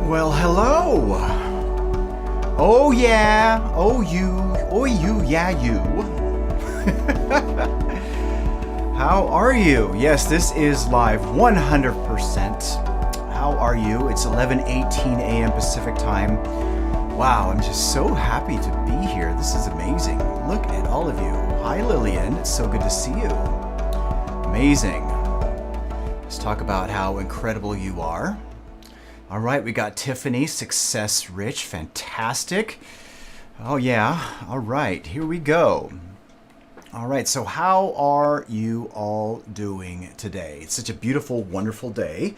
Well, hello. Oh yeah. Oh you, yeah you. How are you? Yes, this is live 100%. How are you? It's 11:18 a.m. Pacific time. Wow, I'm just so happy to be here. This is amazing. Look at all of you. Hi Lillian, it's so good to see you. Amazing. Let's talk about how incredible you are. All right, we got Tiffany, Success Rich, fantastic. Oh yeah, all right, here we go. All right, so how are you all doing today? It's such a beautiful, wonderful day.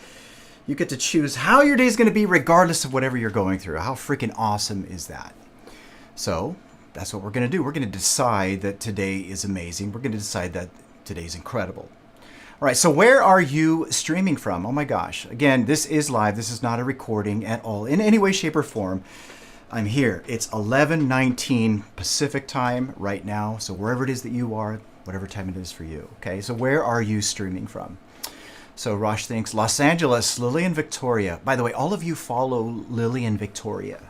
You get to choose how your day is going to be regardless of whatever you're going through. How freaking awesome is that? So that's what we're going to do. We're going to decide that today is amazing. We're going to decide that today's incredible. All right, so where are you streaming from? Oh my gosh. Again, this is live. This is not a recording at all in any way, shape, or form. I'm here. It's 11:19 Pacific time right now. So wherever it is that you are, whatever time it is for you. Okay, so where are you streaming from? So Rosh thinks Los Angeles, Lillian Victoria. By the way, all of you follow Lillian Victoria.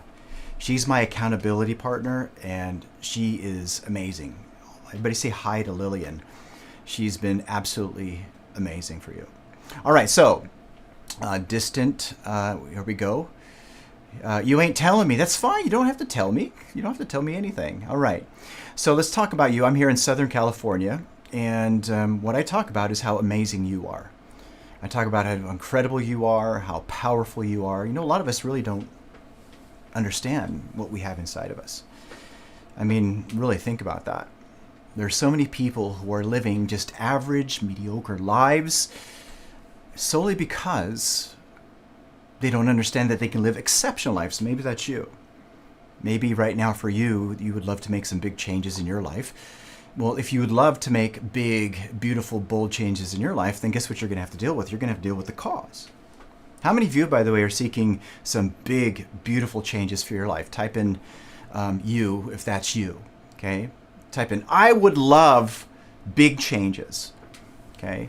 She's my accountability partner and she is amazing. Everybody say hi to Lillian. She's been absolutely amazing for you. All right, so distant, here we go. You ain't telling me. That's fine. You don't have to tell me. You don't have to tell me anything. All right. So let's talk about you. I'm here in Southern California, and what I talk about is how amazing you are. I talk about how incredible you are, how powerful you are. You know, a lot of us really don't understand what we have inside of us. I mean, really think about that. There's so many people who are living just average, mediocre lives solely because they don't understand that they can live exceptional lives. Maybe that's you. Maybe right now for you, you would love to make some big changes in your life. Well, if you would love to make big, beautiful, bold changes in your life, then guess what you're going to have to deal with? You're going to have to deal with the cause. How many of you, by the way, are seeking some big, beautiful changes for your life? Type in you if that's you, okay? Type in, I would love big changes, okay?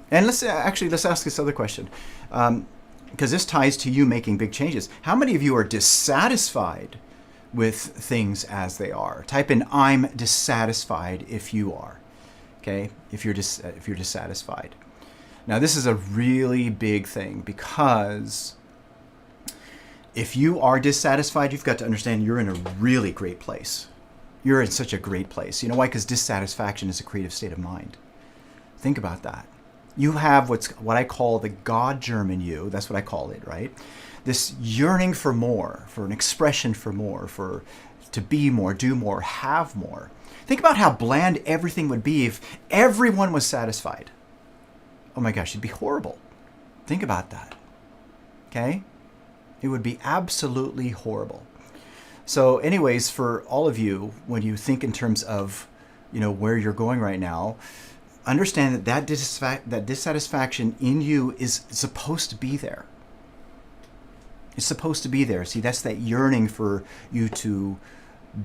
And let's ask this other question, because this ties to you making big changes. How many of you are dissatisfied with things as they are? Type in, I'm dissatisfied if you are, okay? If you're dissatisfied. Now, this is a really big thing because if you are dissatisfied, you've got to understand you're in a really great place. You're in such a great place. You know why? Because dissatisfaction is a creative state of mind. Think about that. You have what I call the God germ in you. That's what I call it, right? This yearning for more, for an expression for more, to be more, do more, have more. Think about how bland everything would be if everyone was satisfied. Oh my gosh, it'd be horrible. Think about that. Okay? It would be absolutely horrible. So anyways, for all of you, when you think in terms of, where you're going right now, understand that dissatisfaction in you is supposed to be there. It's supposed to be there. See, that's that yearning for you to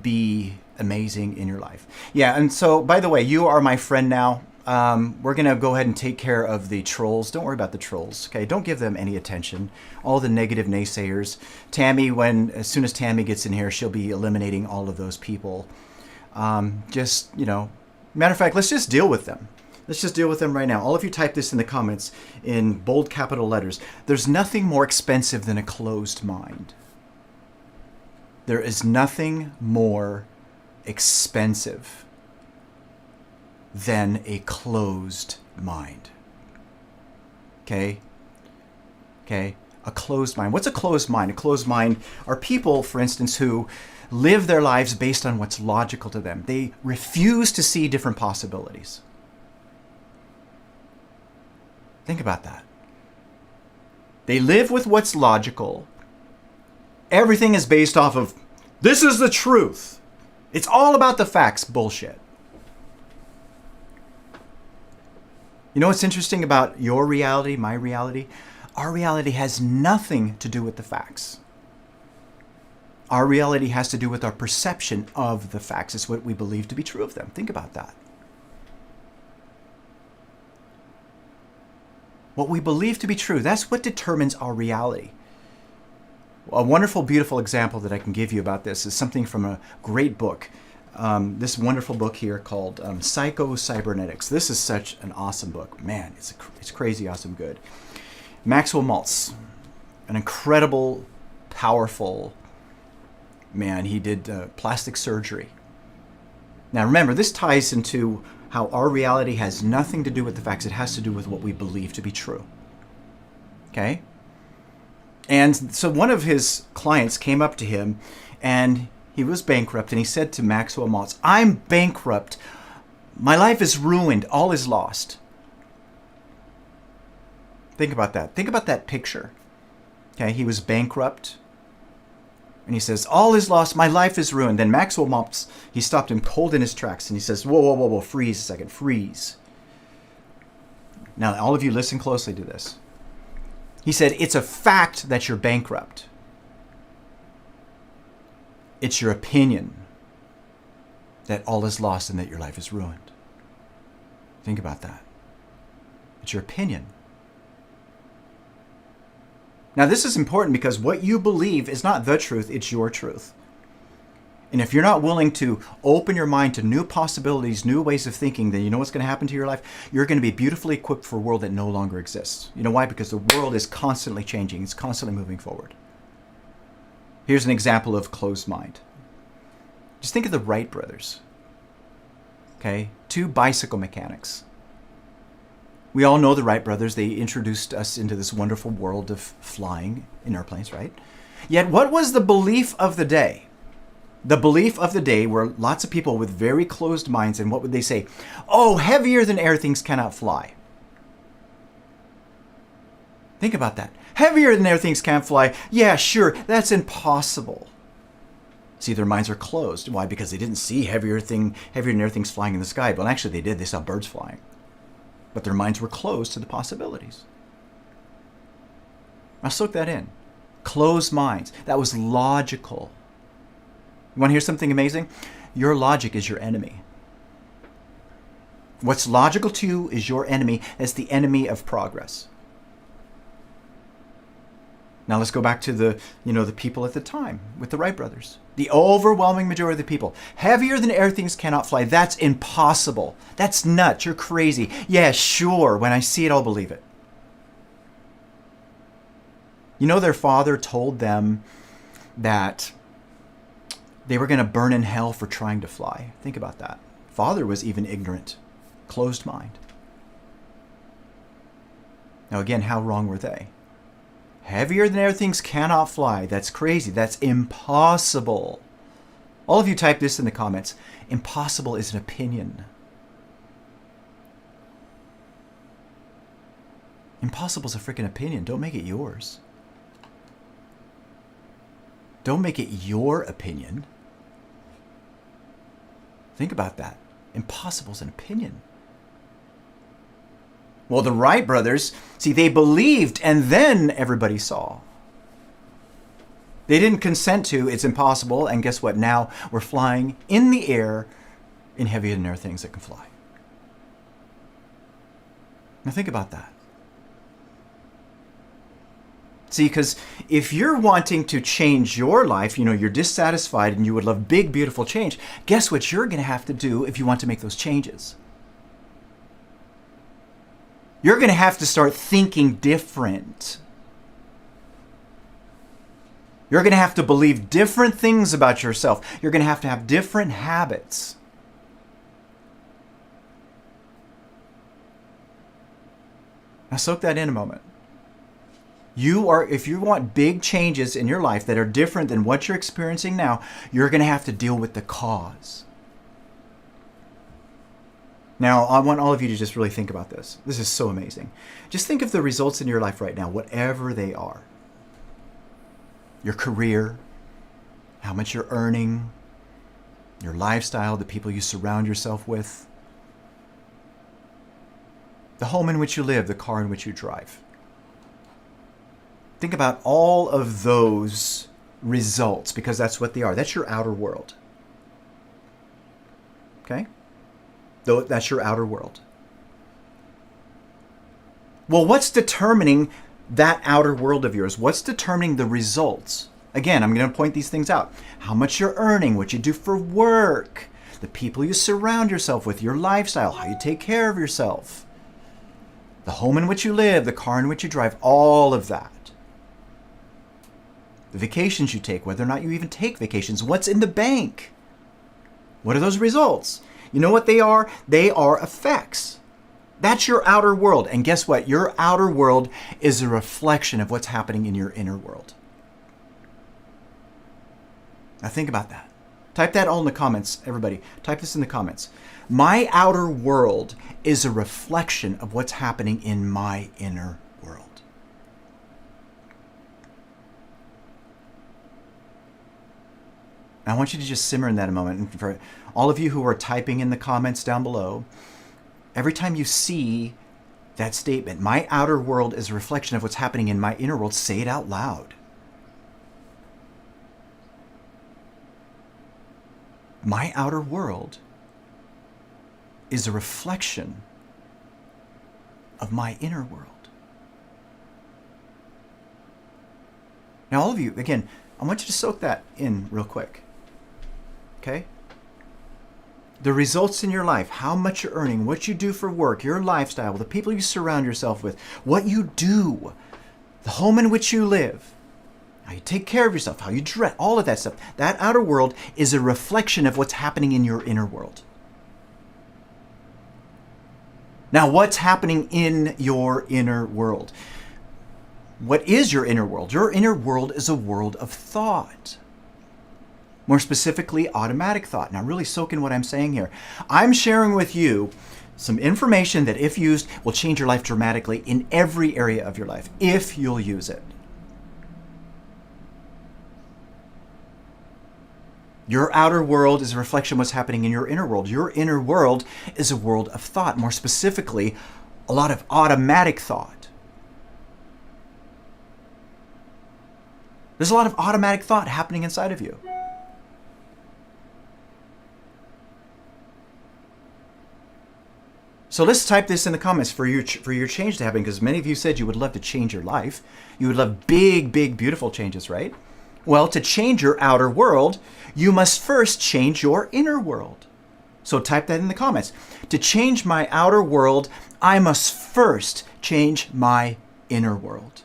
be amazing in your life. Yeah, and so, by the way, you are my friend now. We're going to go ahead and take care of the trolls. Don't worry about the trolls, okay? Don't give them any attention. All the negative naysayers. Tammy, as soon as Tammy gets in here, she'll be eliminating all of those people. Matter of fact, let's just deal with them. Let's just deal with them right now. All of you type this in the comments in bold capital letters. There's nothing more expensive than a closed mind. There is nothing more expensive than a closed mind. Okay? Okay? A closed mind. What's a closed mind? A closed mind are people, for instance, who live their lives based on what's logical to them. They refuse to see different possibilities. Think about that. They live with what's logical. Everything is based off of, this is the truth. It's all about the facts. Bullshit. You know what's interesting about your reality, my reality? Our reality has nothing to do with the facts. Our reality has to do with our perception of the facts. It's what we believe to be true of them. Think about that. What we believe to be true, that's what determines our reality. A wonderful, beautiful example that I can give you about this is something from a great book. This wonderful book here called Psycho-Cybernetics. This is such an awesome book. Man, it's crazy awesome good. Maxwell Maltz, an incredible, powerful man. He did plastic surgery. Now remember, this ties into how our reality has nothing to do with the facts. It has to do with what we believe to be true. Okay? And so one of his clients came up to him, and he was bankrupt, and he said to Maxwell Maltz, "I'm bankrupt. My life is ruined. All is lost." Think about that. Think about that picture. Okay, he was bankrupt, and he says, "All is lost. My life is ruined." Then Maxwell Maltz, he stopped him cold in his tracks, and he says, "Whoa, whoa, whoa, whoa, freeze a second, freeze." Now, all of you listen closely to this. He said, "It's a fact that you're bankrupt. It's your opinion that all is lost and that your life is ruined." Think about that. It's your opinion. Now, this is important because what you believe is not the truth, it's your truth. And if you're not willing to open your mind to new possibilities, new ways of thinking, then you know what's going to happen to your life? You're going to be beautifully equipped for a world that no longer exists. You know why? Because the world is constantly changing. It's constantly moving forward. Here's an example of closed mind. Just think of the Wright brothers. Okay? 2 bicycle mechanics. We all know the Wright brothers. They introduced us into this wonderful world of flying in airplanes, right? Yet what was the belief of the day? The belief of the day were lots of people with very closed minds, and what would they say? "Oh, heavier than air things cannot fly." Think about that. Heavier than air things can't fly. Yeah, sure, that's impossible. See, their minds are closed. Why? Because they didn't see heavier than air things flying in the sky. Well, actually they did. They saw birds flying. But their minds were closed to the possibilities. Now soak that in. Closed minds. That was logical. You want to hear something amazing? Your logic is your enemy. What's logical to you is your enemy. It's the enemy of progress. Now let's go back to the people at the time with the Wright brothers. The overwhelming majority of the people. Heavier than air things cannot fly. That's impossible. That's nuts. You're crazy. Yeah, sure. When I see it, I'll believe it. You know, their father told them that they were going to burn in hell for trying to fly. Think about that. Father was even ignorant. Closed mind. Now again, how wrong were they? Heavier than air things cannot fly. That's crazy. That's impossible. All of you type this in the comments. Impossible is an opinion. Impossible is a freaking opinion. Don't make it yours. Don't make it your opinion. Think about that. Impossible is an opinion. Well, the Wright brothers, see, they believed and then everybody saw. They didn't consent to it's impossible, and guess what? Now we're flying in the air in heavier than air things that can fly. Now think about that. See, because if you're wanting to change your life, you're dissatisfied and you would love big, beautiful change, guess what you're going to have to do if you want to make those changes? You're going to have to start thinking different. You're going to have to believe different things about yourself. You're going to have different habits. Now soak that in a moment. If you want big changes in your life that are different than what you're experiencing now, you're going to have to deal with the cause. Now, I want all of you to just really think about this. This is so amazing. Just think of the results in your life right now, whatever they are. Your career, how much you're earning, your lifestyle, the people you surround yourself with, the home in which you live, the car in which you drive. Think about all of those results, because that's what they are. That's your outer world. Okay? That's your outer world. Well, what's determining that outer world of yours? What's determining the results? Again, I'm going to point these things out. How much you're earning, what you do for work, the people you surround yourself with, your lifestyle, how you take care of yourself, the home in which you live, the car in which you drive, all of that. The vacations you take, whether or not you even take vacations, what's in the bank. What are those results? You know what they are? They are effects. That's your outer world. And guess what? Your outer world is a reflection of what's happening in your inner world. Now think about that. Type that all in the comments, everybody. Type this in the comments. My outer world is a reflection of what's happening in my inner world. I want you to just simmer in that a moment. And for all of you who are typing in the comments down below, every time you see that statement, my outer world is a reflection of what's happening in my inner world, say it out loud. My outer world is a reflection of my inner world. Now, all of you, again, I want you to soak that in real quick. Okay? The results in your life, how much you're earning, what you do for work, your lifestyle, the people you surround yourself with, what you do, the home in which you live, how you take care of yourself, how you dress, all of that stuff. That outer world is a reflection of what's happening in your inner world. Now, what's happening in your inner world? What is your inner world? Your inner world is a world of thought. More specifically, automatic thought. Now, really soak in what I'm saying here. I'm sharing with you some information that, if used, will change your life dramatically in every area of your life, if you'll use it. Your outer world is a reflection of what's happening in your inner world. Your inner world is a world of thought. More specifically, a lot of automatic thought. There's a lot of automatic thought happening inside of you. So let's type this in the comments for your change to happen, because many of you said you would love to change your life. You would love big, big, beautiful changes, right? Well, to change your outer world, you must first change your inner world. So type that in the comments. To change my outer world, I must first change my inner world.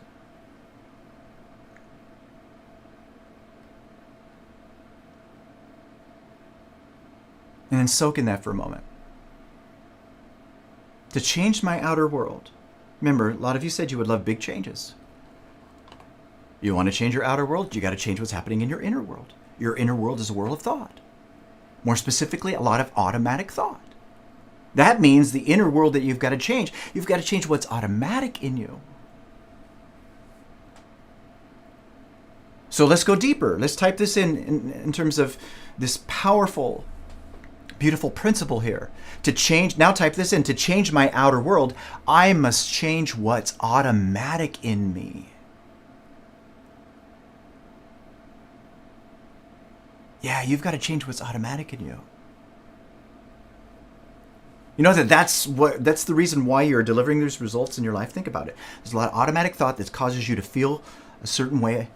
And then soak in that for a moment. To change my outer world. Remember, a lot of you said you would love big changes. You want to change your outer world, you got to change what's happening in your inner world. Your inner world is a world of thought. More specifically, a lot of automatic thought. That means the inner world that you've got to change. You've got to change what's automatic in you. So let's go deeper. Let's type this in terms of this powerful, beautiful principle here. To change, now type this in, to change my outer world, I must change what's automatic in me. Yeah, you've got to change what's automatic in you. You know that's the reason why you're delivering these results in your life. Think about it. There's a lot of automatic thought that causes you to feel a certain way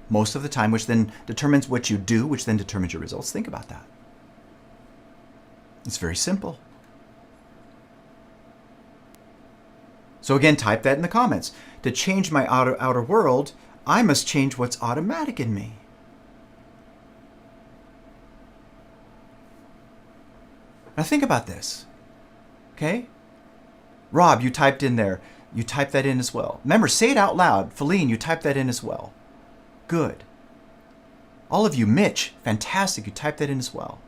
most of the time, which then determines what you do, which then determines your results. Think about that. It's very simple. So again, type that in the comments. To change my outer world, I must change what's automatic in me. Now think about this, okay? Rob, you typed in there. You typed that in as well. Remember, say it out loud. Feline, you typed that in as well. Good. All of you, Mitch, fantastic. You typed that in as well.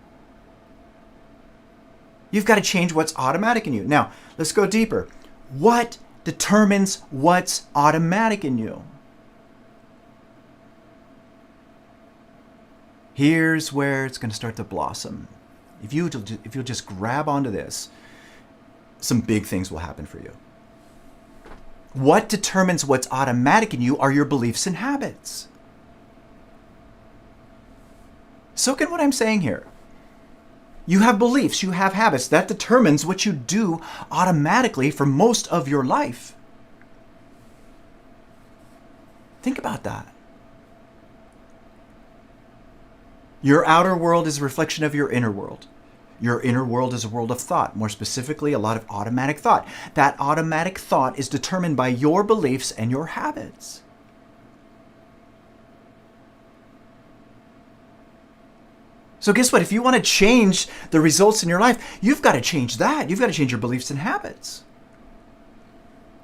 You've got to change what's automatic in you. Now, let's go deeper. What determines what's automatic in you? Here's where it's going to start to blossom. If you'll just grab onto this, some big things will happen for you. What determines what's automatic in you are your beliefs and habits. Soak in what I'm saying here. You have beliefs, you have habits. That determines what you do automatically for most of your life. Think about that. Your outer world is a reflection of your inner world. Your inner world is a world of thought, more specifically, a lot of automatic thought. That automatic thought is determined by your beliefs and your habits. So guess what? If you want to change the results in your life, you've got to change that. You've got to change your beliefs and habits.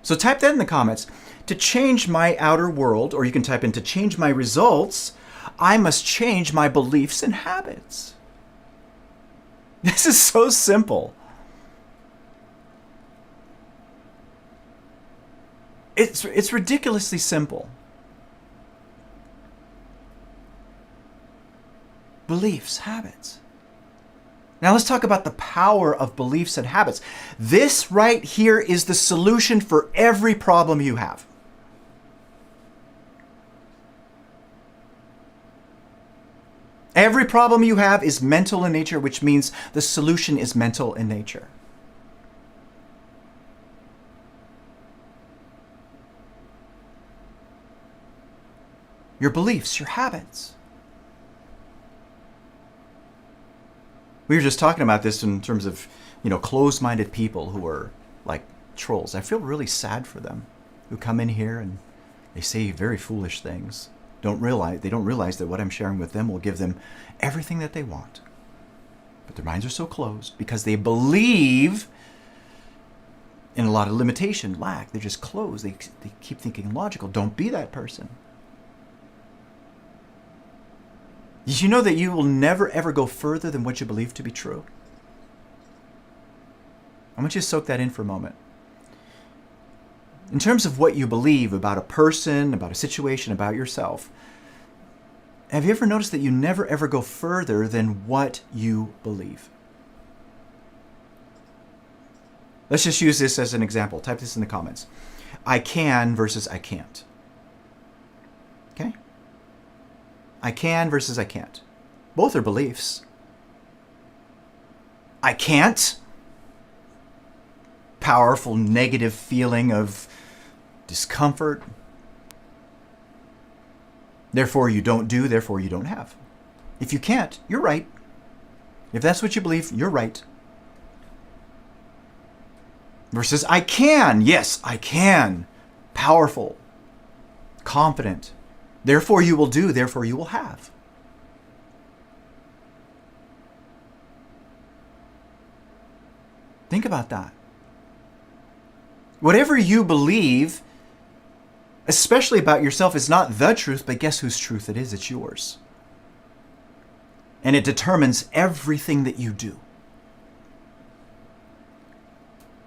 So type that in the comments. To change my outer world, or you can type in to change my results, I must change my beliefs and habits. This is so simple. It's ridiculously simple. Beliefs, habits. Now let's talk about the power of beliefs and habits. This right here is the solution for every problem you have. Every problem you have is mental in nature, which means the solution is mental in nature. Your beliefs, your habits. We were just talking about this in terms of, closed-minded people who are like trolls. I feel really sad for them who come in here and they say very foolish things. They don't realize that what I'm sharing with them will give them everything that they want. But their minds are so closed because they believe in a lot of limitation, lack. They're just closed. They keep thinking logical. Don't be that person. Did you know that you will never ever go further than what you believe to be true? I want you to soak that in for a moment. In terms of what you believe about a person, about a situation, about yourself, have you ever noticed that you never ever go further than what you believe? Let's just use this as an example. Type this in the comments. I can versus I can't. Okay? I can versus I can't. Both are beliefs. I can't. Powerful negative feeling of discomfort. Therefore you don't do, therefore you don't have. If you can't, you're right. If that's what you believe, you're right. Versus I can. Yes, I can. Powerful. Confident. Therefore you will do, therefore you will have. Think about that. Whatever you believe, especially about yourself, is not the truth, but guess whose truth it is? It's yours. And it determines everything that you do.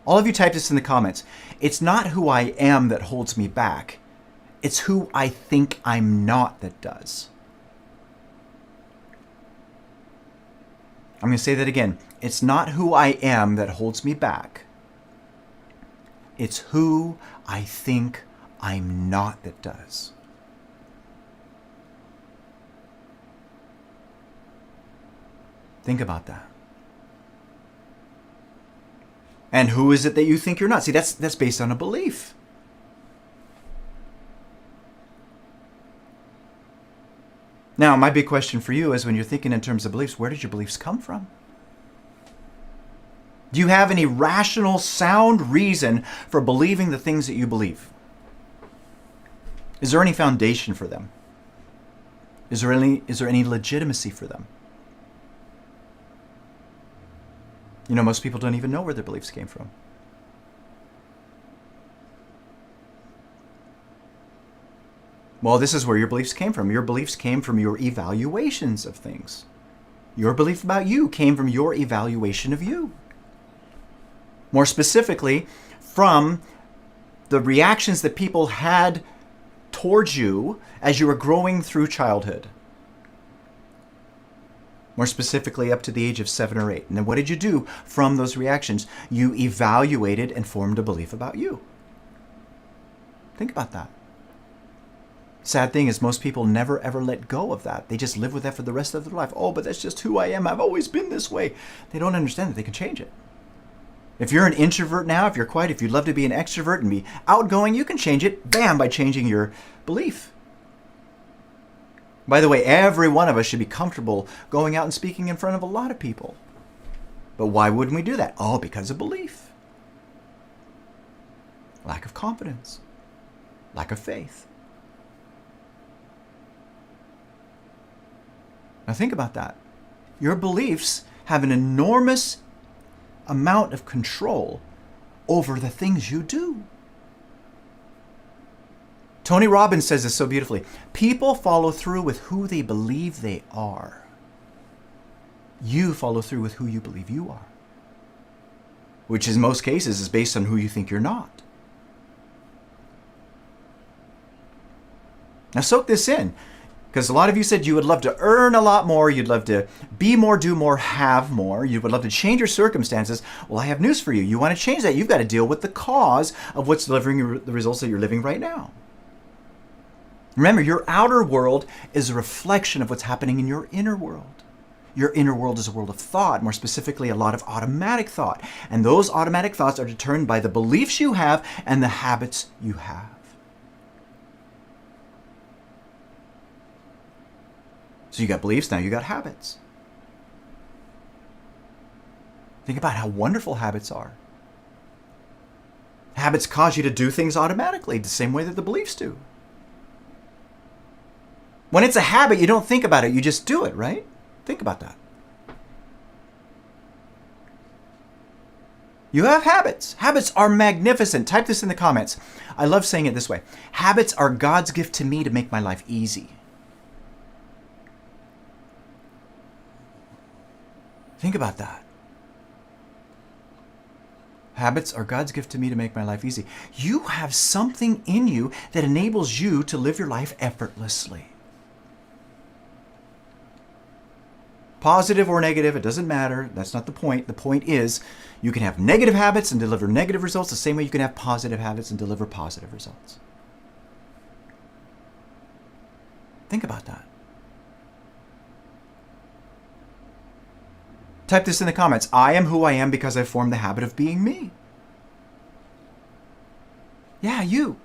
All of you type this in the comments. It's not who I am that holds me back. It's who I think I'm not that does. I'm going to say that again. It's not who I am that holds me back. It's who I think I'm not that does. Think about that. And who is it that you think you're not? See, that's based on a belief. Now, my big question for you is when you're thinking in terms of beliefs, where did your beliefs come from? Do you have any rational, sound reason for believing the things that you believe? Is there any foundation for them? Is there any legitimacy for them? Most people don't even know where their beliefs came from. Well, this is where your beliefs came from. Your beliefs came from your evaluations of things. Your belief about you came from your evaluation of you. More specifically, from the reactions that people had towards you as you were growing through childhood. More specifically, up to the age of 7 or 8. And then what did you do from those reactions? You evaluated and formed a belief about you. Think about that. Sad thing is most people never ever let go of that. They just live with that for the rest of their life. Oh, but that's just who I am. I've always been this way. They don't understand that they can change it. If you're an introvert now, if you're quiet, if you'd love to be an extrovert and be outgoing, you can change it, bam, by changing your belief. By the way, every one of us should be comfortable going out and speaking in front of a lot of people. But why wouldn't we do that? Oh, because of belief. Lack of confidence. Lack of faith. Now think about that. Your beliefs have an enormous amount of control over the things you do. Tony Robbins says this so beautifully. People follow through with who they believe they are. You follow through with who you believe you are, which in most cases is based on who you think you're not. Now soak this in, because a lot of you said you would love to earn a lot more, you'd love to be more, do more, have more, you would love to change your circumstances. Well, I have news for you. You want to change that, you've got to deal with the cause of what's delivering the results that you're living right now. Remember, your outer world is a reflection of what's happening in your inner world. Your inner world is a world of thought, more specifically a lot of automatic thought. And those automatic thoughts are determined by the beliefs you have and the habits you have. So you got beliefs, now you got habits. Think about how wonderful habits are. Habits cause you to do things automatically, the same way that the beliefs do. When it's a habit, you don't think about it, you just do it, right? Think about that. You have habits. Habits are magnificent. Type this in the comments. I love saying it this way. Habits are God's gift to me to make my life easy. Think about that. Habits are God's gift to me to make my life easy. You have something in you that enables you to live your life effortlessly. Positive or negative, it doesn't matter. That's not the point. The point is you can have negative habits and deliver negative results the same way you can have positive habits and deliver positive results. Think about that. Type this in the comments. I am who I am because I formed the habit of being me. Yeah, you.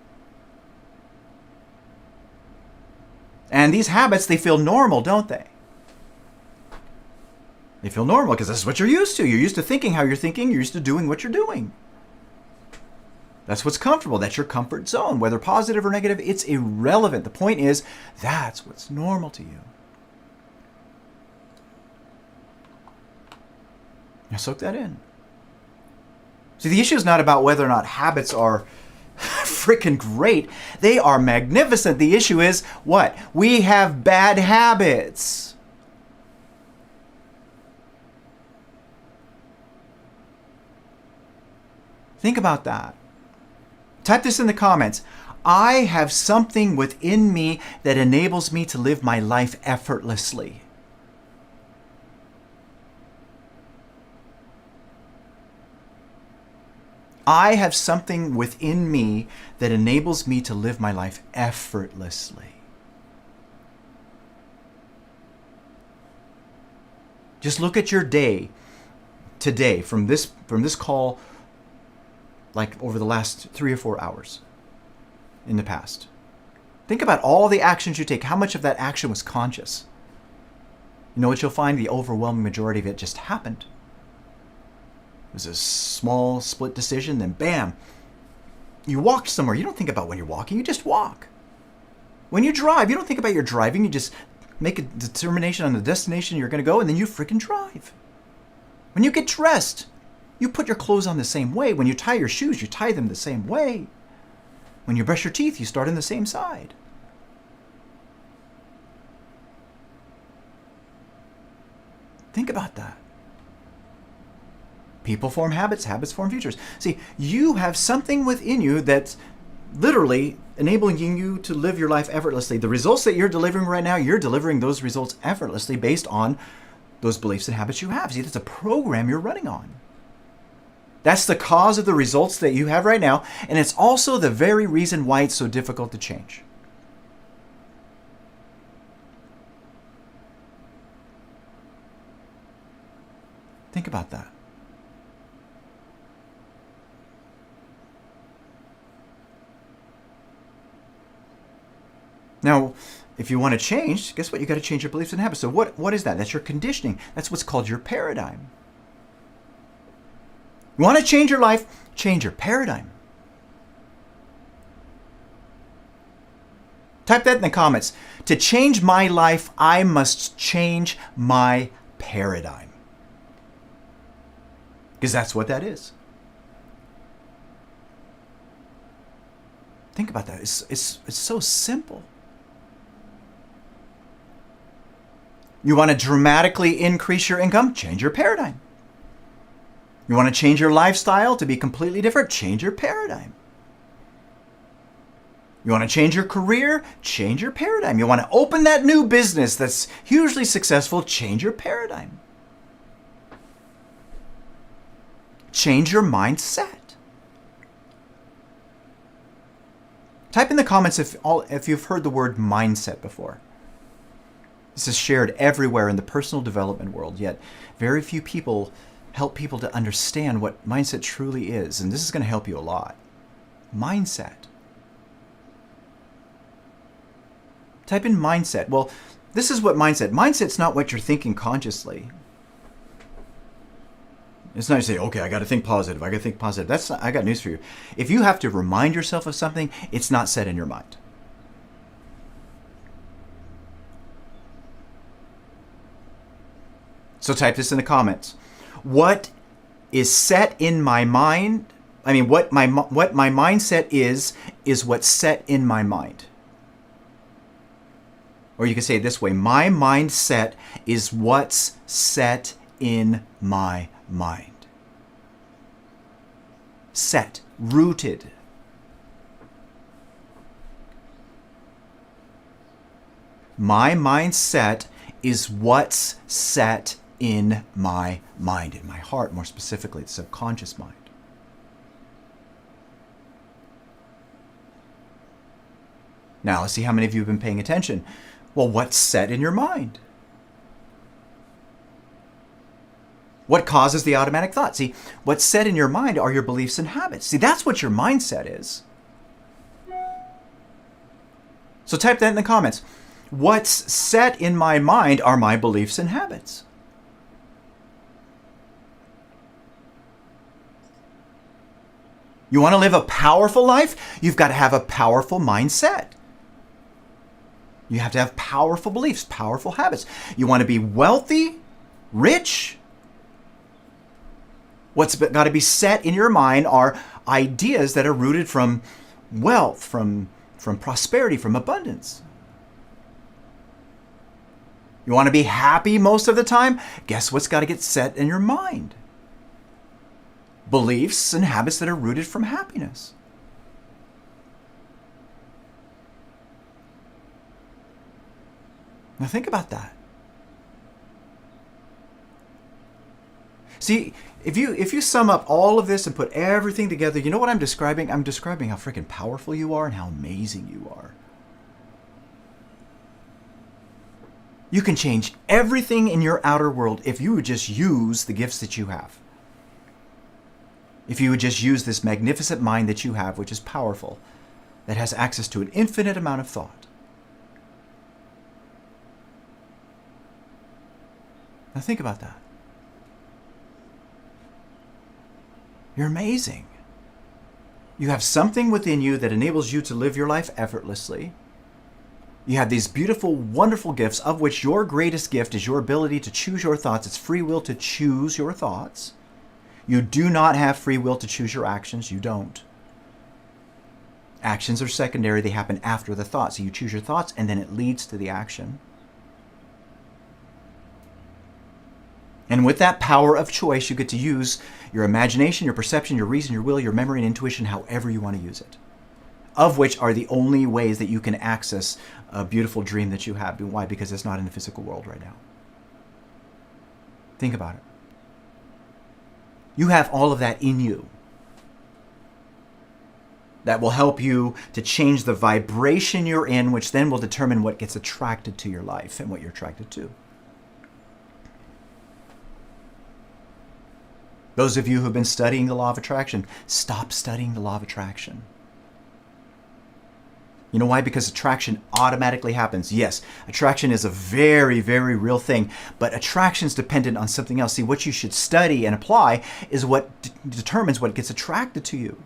And these habits, they feel normal, don't they? They feel normal because this is what you're used to. You're used to thinking how you're thinking. You're used to doing what you're doing. That's what's comfortable. That's your comfort zone. Whether positive or negative, it's irrelevant. The point is, that's what's normal to you. Now soak that in. See, the issue is not about whether or not habits are freaking great. They are magnificent. The issue is what? We have bad habits. Think about that. Type this in the comments. I have something within me that enables me to live my life effortlessly. I have something within me that enables me to live my life effortlessly. Just look at your day today from this call, like over the last 3 or 4 hours in the past. Think about all the actions you take. How much of that action was conscious? You know what you'll find? The overwhelming majority of it just happened. It was a small split decision, then bam, you walked somewhere. You don't think about when you're walking, you just walk. When you drive, you don't think about your driving, you just make a determination on the destination you're going to go, and then you freaking drive. When you get dressed, you put your clothes on the same way. When you tie your shoes, you tie them the same way. When you brush your teeth, you start on the same side. Think about that. People form habits, habits form futures. See, you have something within you that's literally enabling you to live your life effortlessly. The results that you're delivering right now, you're delivering those results effortlessly based on those beliefs and habits you have. See, that's a program you're running on. That's the cause of the results that you have right now, and it's also the very reason why it's so difficult to change. Think about that. Now, If you want to change, guess what? You got to change your beliefs and habits. So what is that? That's your conditioning. That's what's called your paradigm. You want to change your life? Change your paradigm. Type that in the comments. To change my life, I must change my paradigm. Because that's what that is. Think about that. It's so simple. You want to dramatically increase your income? Change your paradigm. You want to change your lifestyle to be completely different? Change your paradigm. You want to change your career? Change your paradigm. You want to open that new business that's hugely successful? Change your paradigm. Change your mindset. Type in the comments if you've heard the word mindset before. This is shared everywhere in the personal development world, yet very few people help people to understand what mindset truly is, and this is going to help you a lot. Mindset. Type in mindset. Well, this is what mindset. Mindset's not what you're thinking consciously. It's not to say, okay, I got to think positive. I got to think positive. That's not, I got news for you. If you have to remind yourself of something, it's not set in your mind. So type this in the comments. What is set in my mind? I mean, what my mindset is what's set in my mind. Or you can say it this way, my mindset is what's set in my mind. Set, rooted. My mindset is what's set in my mind, in my heart, more specifically, the subconscious mind. Now, let's see how many of you have been paying attention. Well, what's set in your mind? What causes the automatic thought? See, what's set in your mind are your beliefs and habits. See, that's what your mindset is. So type that in the comments. What's set in my mind are my beliefs and habits. You want to live a powerful life? You've got to have a powerful mindset. You have to have powerful beliefs, powerful habits. You want to be wealthy, rich? What's got to be set in your mind are ideas that are rooted from wealth, from prosperity, from abundance. You want to be happy most of the time? Guess what's got to get set in your mind? Beliefs and habits that are rooted from happiness. Now think about that. See, if you sum up all of this and put everything together, you know what I'm describing? I'm describing how freaking powerful you are and how amazing you are. You can change everything in your outer world if you would just use the gifts that you have. If you would just use this magnificent mind that you have, which is powerful, that has access to an infinite amount of thought. Now think about that. You're amazing. You have something within you that enables you to live your life effortlessly. You have these beautiful, wonderful gifts, of which your greatest gift is your ability to choose your thoughts. It's free will to choose your thoughts. You do not have free will to choose your actions. You don't. Actions are secondary. They happen after the thought. So you choose your thoughts and then it leads to the action. And with that power of choice, you get to use your imagination, your perception, your reason, your will, your memory, and intuition, however you want to use it. Of which are the only ways that you can access a beautiful dream that you have. Why? Because it's not in the physical world right now. Think about it. You have all of that in you. That will help you to change the vibration you're in, which then will determine what gets attracted to your life and what you're attracted to. Those of you who have been studying the law of attraction, stop studying the law of attraction. You know why? Because attraction automatically happens. Yes, attraction is a very, very real thing, but attraction is dependent on something else. See, what you should study and apply is what determines what gets attracted to you.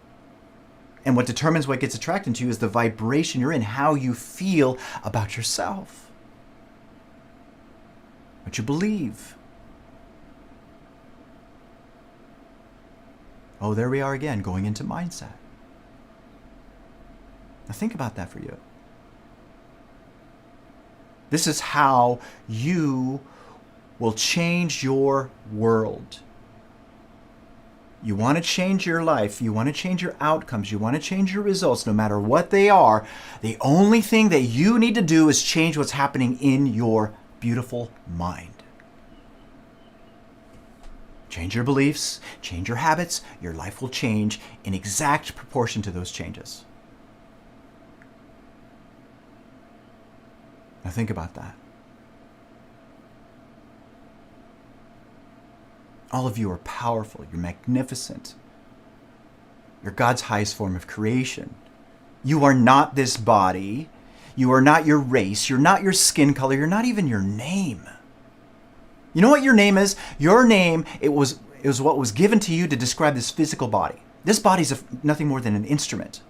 And what determines what gets attracted to you is the vibration you're in, how you feel about yourself, what you believe. Oh, there we are again, going into mindset. Now think about that for you. This is how you will change your world. You want to change your life, you want to change your outcomes, you want to change your results, no matter what they are. The only thing that you need to do is change what's happening in your beautiful mind. Change your beliefs, change your habits, your life will change in exact proportion to those changes. Now think about that. All of you are powerful. You're magnificent. You're God's highest form of creation. You are not this body. You are not your race. You're not your skin color. You're not even your name. You know what your name is? Your name, it was what was given to you to describe this physical body. This body is nothing more than an instrument.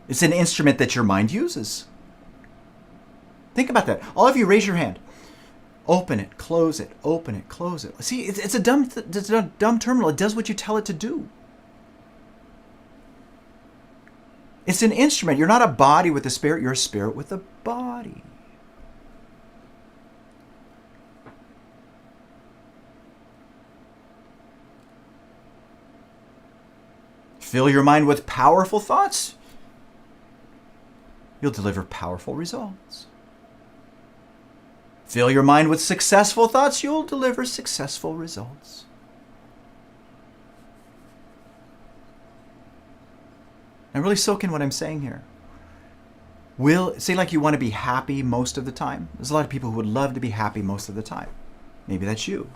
It's an instrument that your mind uses. Think about that. All of you, raise your hand. Open it, close it, open it, close it. See, it's a dumb terminal. It does what you tell it to do. It's an instrument. You're not a body with a spirit. You're a spirit with a body. Fill your mind with powerful thoughts. You'll deliver powerful results. Fill your mind with successful thoughts, you'll deliver successful results. Now really soak in what I'm saying here. Say like you want to be happy most of the time. There's a lot of people who would love to be happy most of the time. Maybe that's you.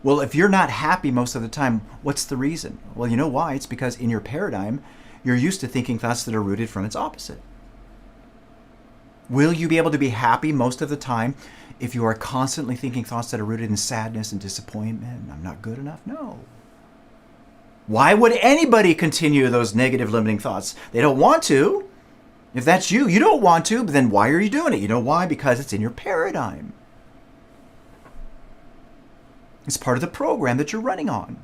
Well, if you're not happy most of the time, what's the reason? Well, you know why? It's because in your paradigm, you're used to thinking thoughts that are rooted from its opposite. Will you be able to be happy most of the time if you are constantly thinking thoughts that are rooted in sadness and disappointment? I'm not good enough? No. Why would anybody continue those negative limiting thoughts? They don't want to. If that's you, you don't want to, but then why are you doing it? You know why? Because it's in your paradigm. It's part of the program that you're running on.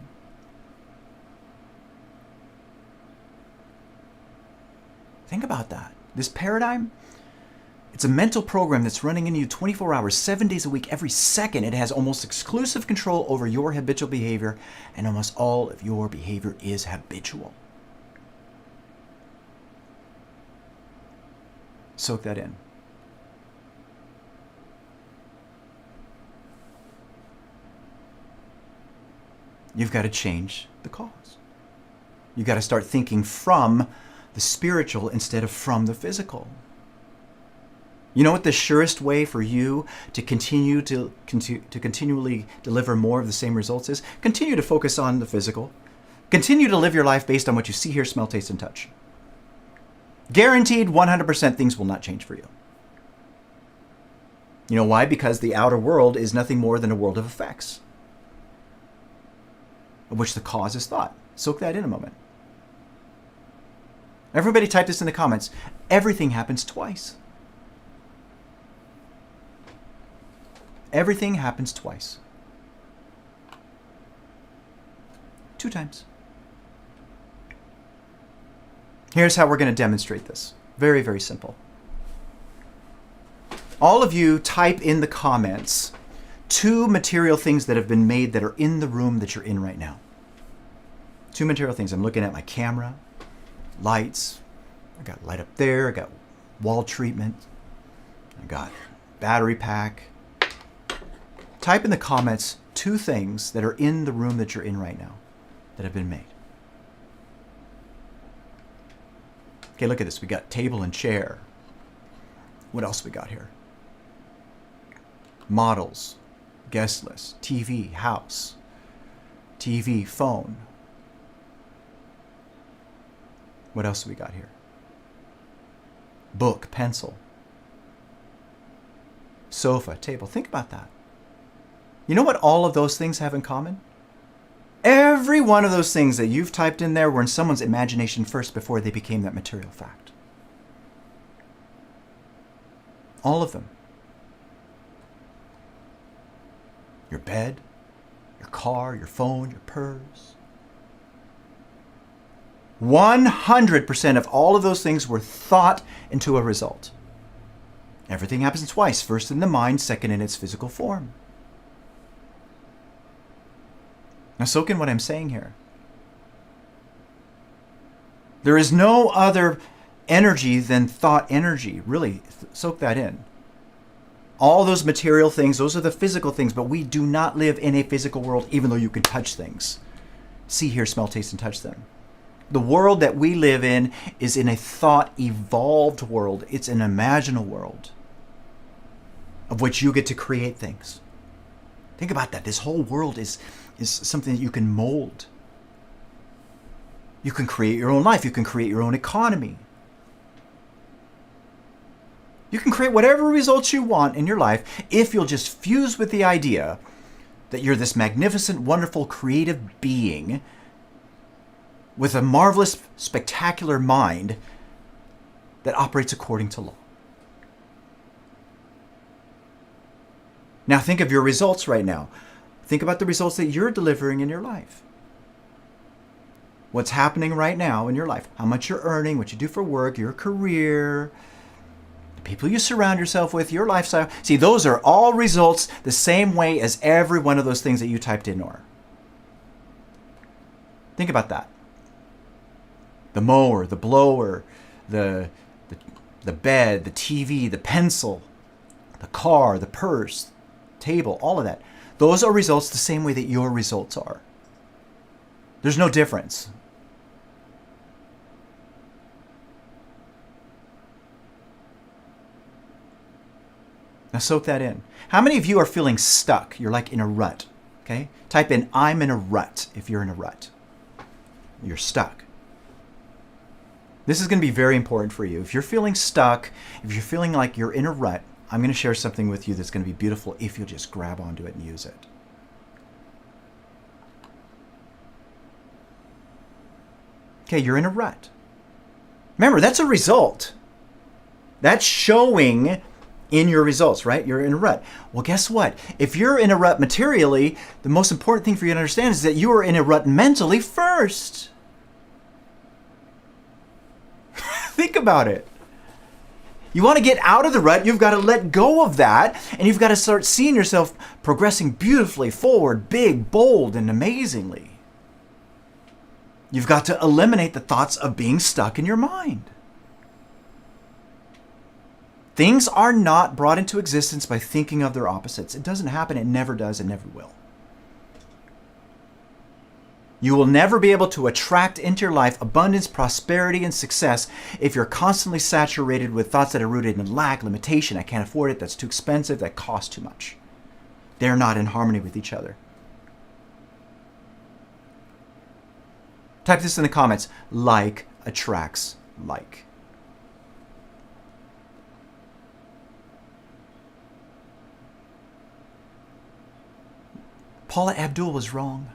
Think about that. This paradigm, it's a mental program that's running in you 24 hours, 7 days a week, every second. It has almost exclusive control over your habitual behavior, and almost all of your behavior is habitual. Soak that in. You've got to change the cause. You've got to start thinking from the spiritual instead of from the physical. You know what the surest way for you to continually deliver more of the same results is? Continue to focus on the physical. Continue to live your life based on what you see, hear, smell, taste, and touch. Guaranteed 100% things will not change for you. You know why? Because the outer world is nothing more than a world of effects, of which the cause is thought. Soak that in a moment. Everybody type this in the comments. Everything happens twice. Everything happens twice. 2 times. Here's how we're going to demonstrate this. Very, very simple. All of you type in the comments 2 material things that have been made that are in the room that you're in right now. 2 material things. I'm looking at my camera, lights. I got light up there. I got wall treatment. I got battery pack. Type in the comments 2 things that are in the room that you're in right now that have been made. Okay, look at this. We got table and chair. What else we got here? Models, guest list, TV, house, TV, phone. What else do we got here? Book, pencil, sofa, table. Think about that. You know what all of those things have in common? Every one of those things that you've typed in there were in someone's imagination first before they became that material fact. All of them. Your bed, your car, your phone, your purse. 100% of all of those things were thought into a result. Everything happens twice, first in the mind, second in its physical form. Now soak in what I'm saying here. There is no other energy than thought energy. Really, soak that in. All those material things, those are the physical things, but we do not live in a physical world, even though you can touch things. See, hear, smell, taste, and touch them. The world that we live in is in a thought-evolved world. It's an imaginal world of which you get to create things. Think about that. This whole world is something that you can mold. You can create your own life. You can create your own economy. You can create whatever results you want in your life if you'll just fuse with the idea that you're this magnificent, wonderful, creative being with a marvelous, spectacular mind that operates according to law. Now think of your results right now. Think about the results that you're delivering in your life. What's happening right now in your life? How much you're earning, what you do for work, your career, the people you surround yourself with, your lifestyle. See, those are all results the same way as every one of those things that you typed in are. Think about that. The mower, the blower, the bed, the TV, the pencil, the car, the purse, table, all of that. Those are results the same way that your results are. There's no difference. Now soak that in. How many of you are feeling stuck? You're like in a rut, okay? Type in, I'm in a rut, if you're in a rut. You're stuck. This is going to be very important for you. If you're feeling stuck, if you're feeling like you're in a rut, I'm going to share something with you that's going to be beautiful if you'll just grab onto it and use it. Okay, you're in a rut. Remember, that's a result. That's showing in your results, right? You're in a rut. Well, guess what? If you're in a rut materially, the most important thing for you to understand is that you are in a rut mentally first. Think about it. You want to get out of the rut, you've got to let go of that, and you've got to start seeing yourself progressing beautifully forward, big, bold, and amazingly. You've got to eliminate the thoughts of being stuck in your mind. Things are not brought into existence by thinking of their opposites. It doesn't happen, it never does, it never will. You will never be able to attract into your life abundance, prosperity, and success if you're constantly saturated with thoughts that are rooted in lack, limitation, I can't afford it, that's too expensive, that costs too much. They're not in harmony with each other. Type this in the comments. Like attracts like. Paula Abdul was wrong.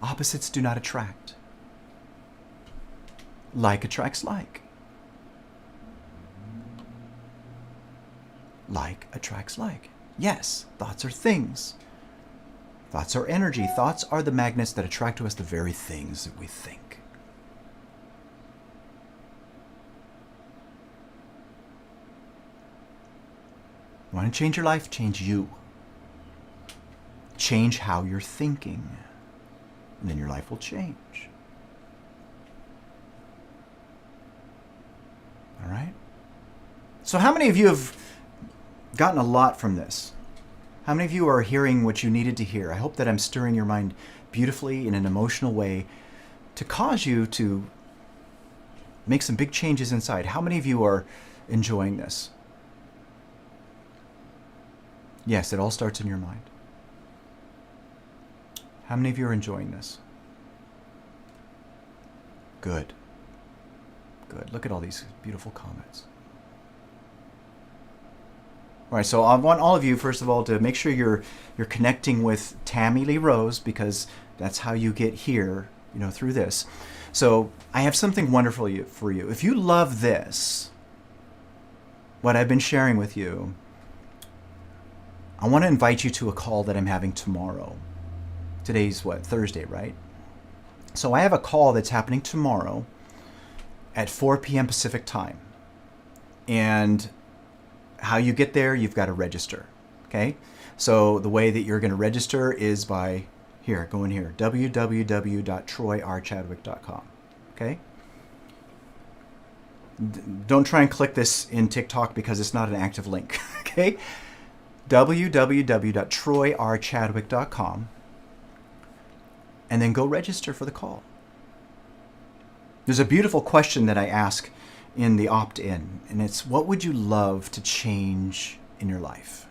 Opposites do not attract. Like attracts like. Like attracts like. Yes, thoughts are things. Thoughts are energy. Thoughts are the magnets that attract to us the very things that we think. Want to change your life? Change you. Change how you're thinking, and then your life will change. All right? So how many of you have gotten a lot from this? How many of you are hearing what you needed to hear? I hope that I'm stirring your mind beautifully in an emotional way to cause you to make some big changes inside. How many of you are enjoying this? Yes, it all starts in your mind. How many of you are enjoying this? Good. Good. Look at all these beautiful comments. All right, so I want all of you, first of all, to make sure you're connecting with Tammy Lee Rose, because that's how you get here, through this. So I have something wonderful for you. If you love this, what I've been sharing with you, I want to invite you to a call that I'm having tomorrow. Today's Thursday, right? So I have a call that's happening tomorrow at 4 p.m. Pacific time. And how you get there, you've got to register, okay? So the way that you're going to register is by, go in here, www.troyrchadwick.com, okay? Don't try and click this in TikTok because it's not an active link, okay? www.troyrchadwick.com, and then go register for the call. There's a beautiful question that I ask in the opt-in, and it's, what would you love to change in your life?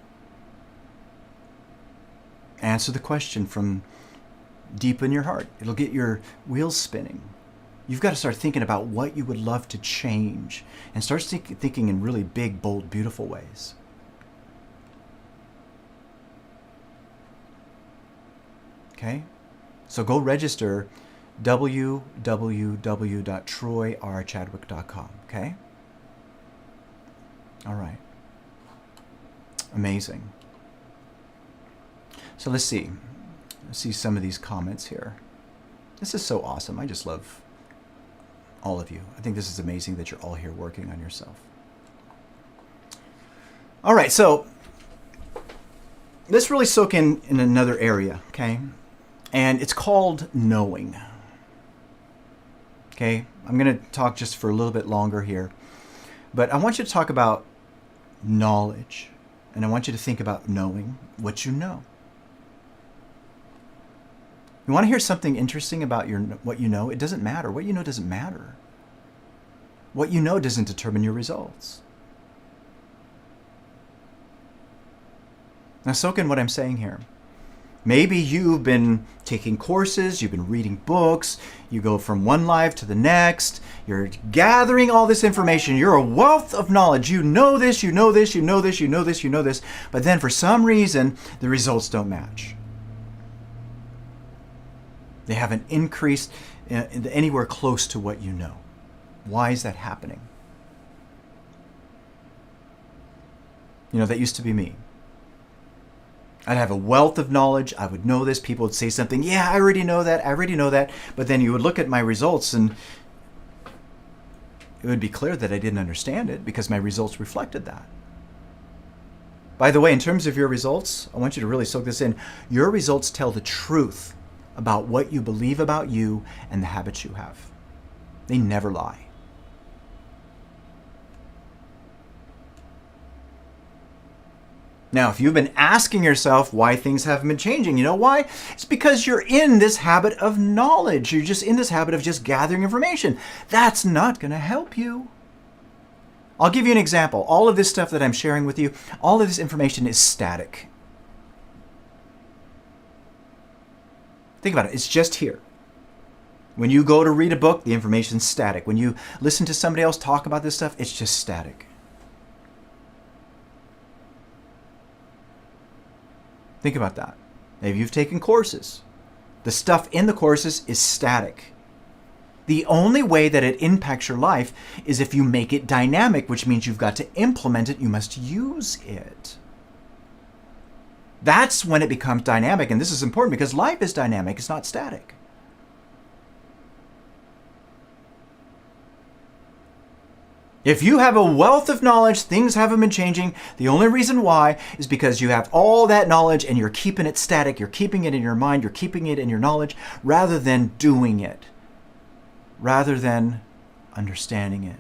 Answer the question from deep in your heart. It'll get your wheels spinning. You've got to start thinking about what you would love to change, and start thinking in really big, bold, beautiful ways. Okay? So go register, www.troyrchadwick.com, okay? All right. Amazing. So let's see some of these comments here. This is so awesome. I just love all of you. I think this is amazing that you're all here working on yourself. All right, so let's really soak in another area, okay? And it's called knowing. Okay, I'm going to talk just for a little bit longer here. But I want you to talk about knowledge. And I want you to think about knowing what you know. You want to hear something interesting about what you know? It doesn't matter. What you know doesn't matter. What you know doesn't determine your results. Now soak in what I'm saying here. Maybe you've been taking courses, you've been reading books, you go from one life to the next, you're gathering all this information, you're a wealth of knowledge, you know this, you know this, you know this, you know this, you know this, but then for some reason, the results don't match. They haven't increased anywhere close to what you know. Why is that happening? That used to be me. I'd have a wealth of knowledge. I would know this. People would say something. Yeah, I already know that. I already know that. But then you would look at my results and it would be clear that I didn't understand it because my results reflected that. By the way, in terms of your results, I want you to really soak this in. Your results tell the truth about what you believe about you and the habits you have. They never lie. Now, if you've been asking yourself why things haven't been changing, you know why? It's because you're in this habit of knowledge. You're just in this habit of just gathering information. That's not going to help you. I'll give you an example. All of this stuff that I'm sharing with you, all of this information is static. Think about it. It's just here. When you go to read a book, the information's static. When you listen to somebody else talk about this stuff, it's just static. Think about that. Maybe you've taken courses. The stuff in the courses is static. The only way that it impacts your life is if you make it dynamic, which means you've got to implement it. You must use it. That's when it becomes dynamic. And this is important because life is dynamic. It's not static. If you have a wealth of knowledge, things haven't been changing. The only reason why is because you have all that knowledge and you're keeping it static. You're keeping it in your mind. You're keeping it in your knowledge rather than doing it, rather than understanding it.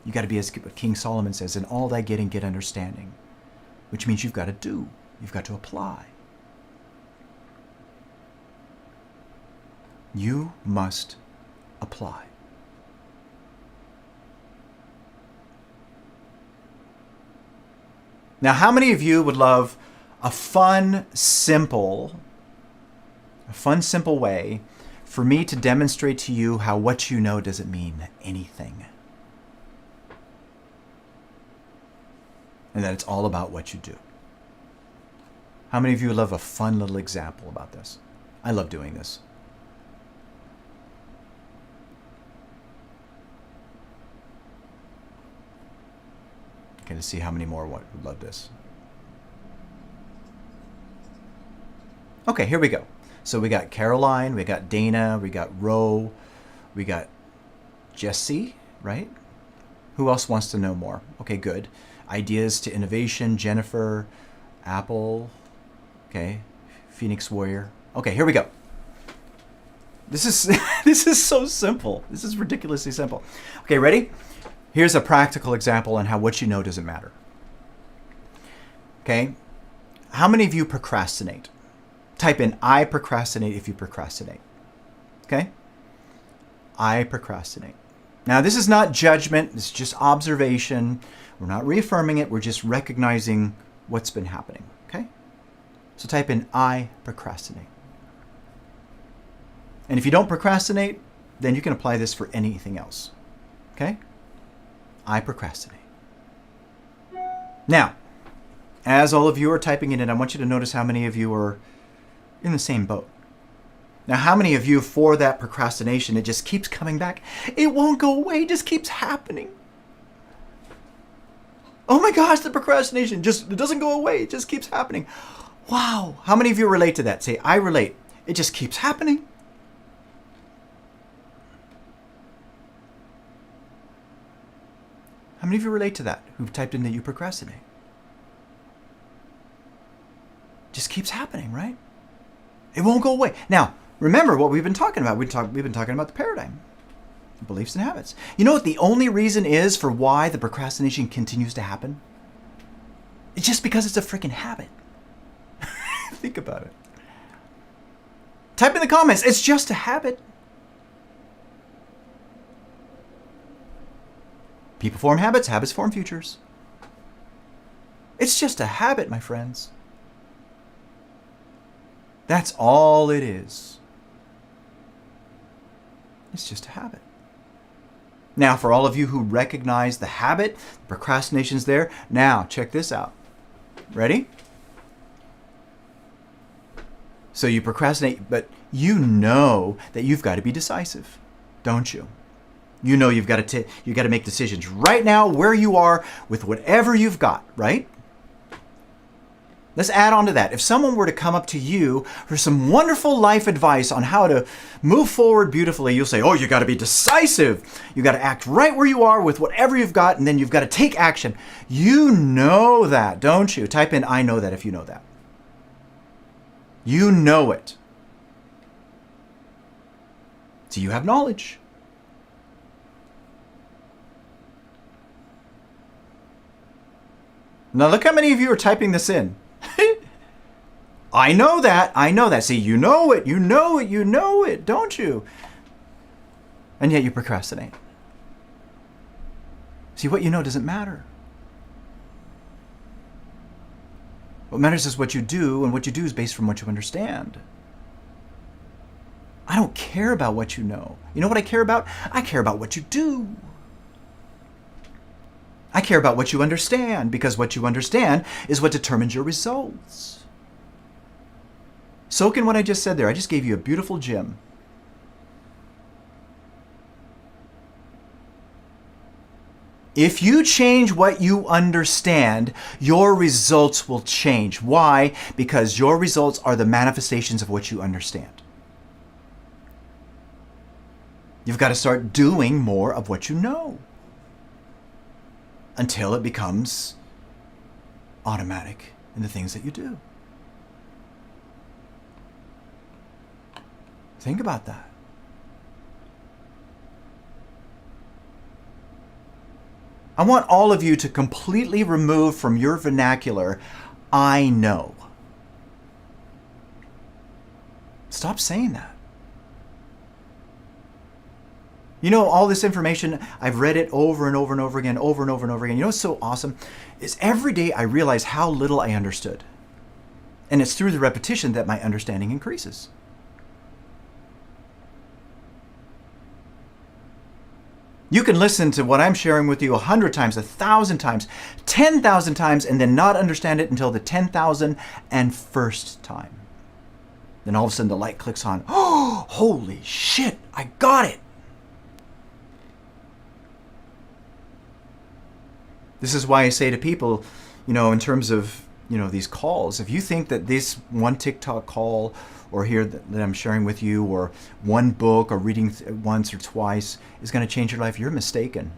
You got to be, as King Solomon says, in all thy getting, get understanding, which means you've got to do. You've got to apply. You must apply. Now, how many of you would love a fun, simple way for me to demonstrate to you how what you know doesn't mean anything. And that it's all about what you do. How many of you love a fun little example about this? I love doing this. Okay, let's see how many more would love this. Okay, here we go. So we got Caroline, we got Dana, we got Ro, we got Jesse, right? Who else wants to know more? Okay, good. Ideas to innovation, Jennifer, Apple, okay, Phoenix Warrior. Okay, here we go. This is this is so simple. This is ridiculously simple. Okay, ready? Here's a practical example on how what you know doesn't matter. Okay, how many of you procrastinate? Type in I procrastinate if you procrastinate. Okay? I procrastinate. Now, this is not judgment. This is just observation. We're not reaffirming it. We're just recognizing what's been happening. Okay? So type in I procrastinate. And if you don't procrastinate, then you can apply this for anything else. Okay? I procrastinate. Now, as all of you are typing it in, I want you to notice how many of you are in the same boat. Now, how many of you, for that procrastination, it just keeps coming back? It won't go away, it just keeps happening. Oh my gosh, the procrastination it doesn't go away, it just keeps happening. Wow, how many of you relate to that? Say, I relate. It just keeps happening. How many of you relate to that who've typed in that you procrastinate? Just keeps happening, right? It won't go away. Now, remember what we've been talking about. We've been talking about the paradigm, beliefs and habits. You know what the only reason is for why the procrastination continues to happen? It's just because it's a freaking habit. Think about it. Type in the comments, it's just a habit. People form habits, habits form futures. It's just a habit, my friends. That's all it is. It's just a habit. Now, for all of you who recognize the habit, procrastination's there. Now, check this out. Ready? So you procrastinate, but you know that you've got to be decisive, don't you? You know you've got to make decisions right now where you are with whatever you've got, right? Let's add on to that. If someone were to come up to you for some wonderful life advice on how to move forward beautifully, you'll say, oh, you got to be decisive. You got to act right where you are with whatever you've got, and then you've got to take action. You know that, don't you? Type in I know that if you know that. You know it. So you have knowledge. Now look how many of you are typing this in. I know that. I know that. See, you know it. You know it. You know it, don't you? And yet you procrastinate. See, what you know doesn't matter. What matters is what you do, and what you do is based from what you understand. I don't care about what you know. You know what I care about? I care about what you do. I care about what you understand, because what you understand is what determines your results. Soak in what I just said there. I just gave you a beautiful gem. If you change what you understand, your results will change. Why? Because your results are the manifestations of what you understand. You've got to start doing more of what you know until it becomes automatic in the things that you do. Think about that. I want all of you to completely remove from your vernacular, I know. Stop saying that. You know, all this information, I've read it over and over and over again, over and over and over again. You know what's so awesome? Is every day I realize how little I understood. And it's through the repetition that my understanding increases. You can listen to what I'm sharing with you 100 times, 1,000 times, 10,000 times, and then not understand it until the 10,001st time. Then all of a sudden the light clicks on. Oh, holy shit, I got it. This is why I say to people, in terms of, these calls, if you think that this one TikTok call or here that I'm sharing with you, or one book or reading once or twice is going to change your life, you're mistaken.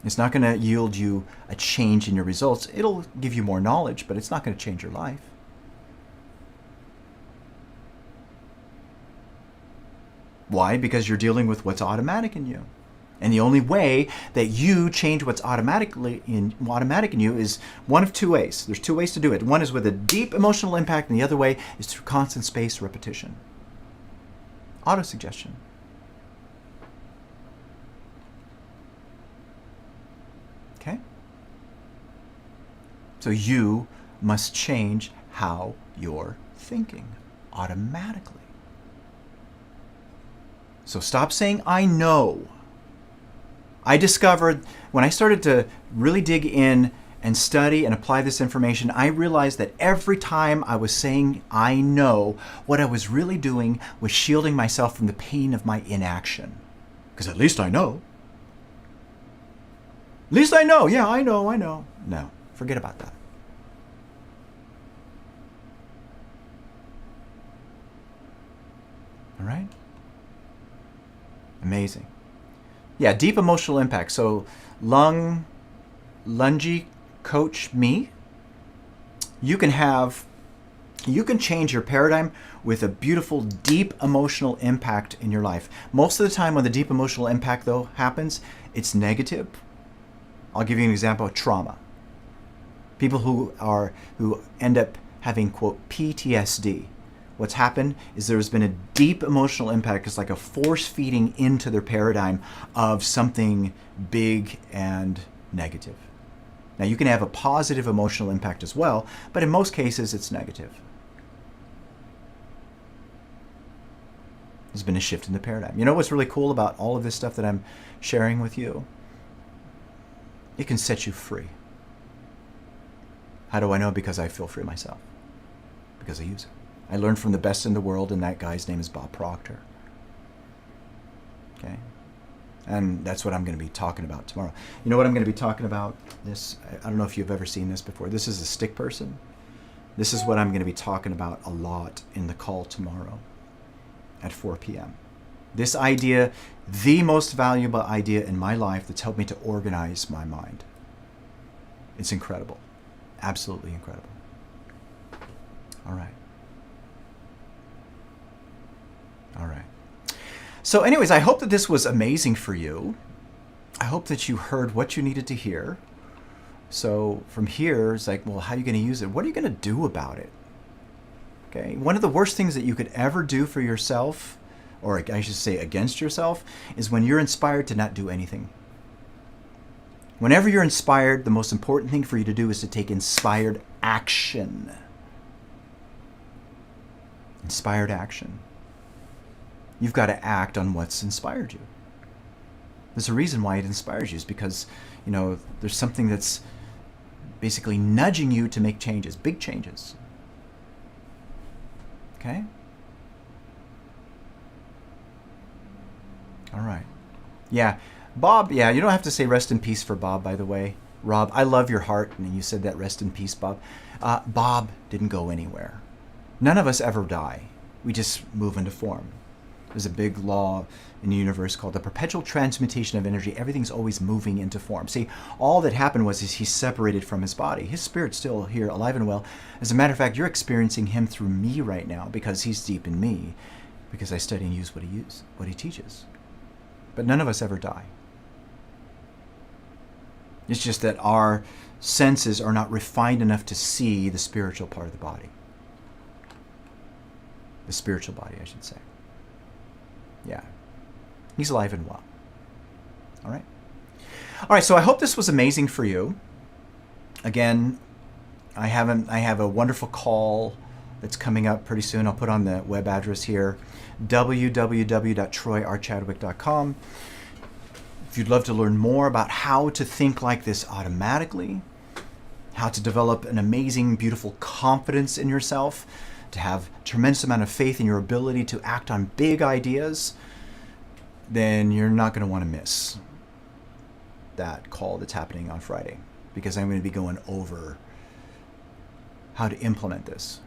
It's not going to yield you a change in your results. It'll give you more knowledge, but it's not going to change your life. Why? Because you're dealing with what's automatic in you. And the only way that you change what's automatic in you is one of two ways. There's two ways to do it. One is with a deep emotional impact, and the other way is through constant spaced repetition. Autosuggestion. Okay? So you must change how you're thinking automatically. So stop saying, I know. I discovered when I started to really dig in and study and apply this information, I realized that every time I was saying, I know, what I was really doing was shielding myself from the pain of my inaction. Because at least I know. At least I know. Yeah, I know. No, forget about that. All right? Amazing. Yeah, deep emotional impact. So Lungi Coach Me, you can change your paradigm with a beautiful deep emotional impact in your life. Most of the time when the deep emotional impact though happens, it's negative. I'll give you an example of trauma. People who end up having, quote, PTSD. What's happened is there's been a deep emotional impact. It's like a force feeding into their paradigm of something big and negative. Now you can have a positive emotional impact as well, but in most cases it's negative. There's been a shift in the paradigm. You know what's really cool about all of this stuff that I'm sharing with you? It can set you free. How do I know? Because I feel free myself. Because I use it. I learned from the best in the world, and that guy's name is Bob Proctor. Okay? And that's what I'm going to be talking about tomorrow. You know what I'm going to be talking about? I don't know if you've ever seen this before. This is a stick person. This is what I'm going to be talking about a lot in the call tomorrow at 4 p.m. This idea, the most valuable idea in my life that's helped me to organize my mind. It's incredible. Absolutely incredible. All right. All right. So anyways, I hope that this was amazing for you. I hope that you heard what you needed to hear. So from here, it's like, well, how are you going to use it? What are you going to do about it? Okay. One of the worst things that you could ever do for yourself, or I should say against yourself, is when you're inspired to not do anything. Whenever you're inspired, the most important thing for you to do is to take inspired action. Inspired action. You've got to act on what's inspired you. There's a reason why it inspires you, is because, there's something that's basically nudging you to make changes, big changes. Okay? All right. Yeah. Bob, you don't have to say rest in peace for Bob, by the way. Rob, I love your heart, and you said that rest in peace, Bob. Bob didn't go anywhere. None of us ever die. We just move into form. There's a big law in the universe called the perpetual transmutation of energy. Everything's always moving into form. See, all that happened was he's separated from his body. His spirit's still here, alive and well. As a matter of fact, you're experiencing him through me right now because he's deep in me, because I study and use what he teaches. But none of us ever die. It's just that our senses are not refined enough to see the spiritual part of the body. The spiritual body, I should say. Yeah. He's alive and well. All right. All right, so I hope this was amazing for you. Again, I have a wonderful call that's coming up pretty soon. I'll put on the web address here, www.troyrchadwick.com. If you'd love to learn more about how to think like this automatically, how to develop an amazing, beautiful confidence in yourself, to have a tremendous amount of faith in your ability to act on big ideas, then you're not going to want to miss that call that's happening on Friday, because I'm going to be going over how to implement this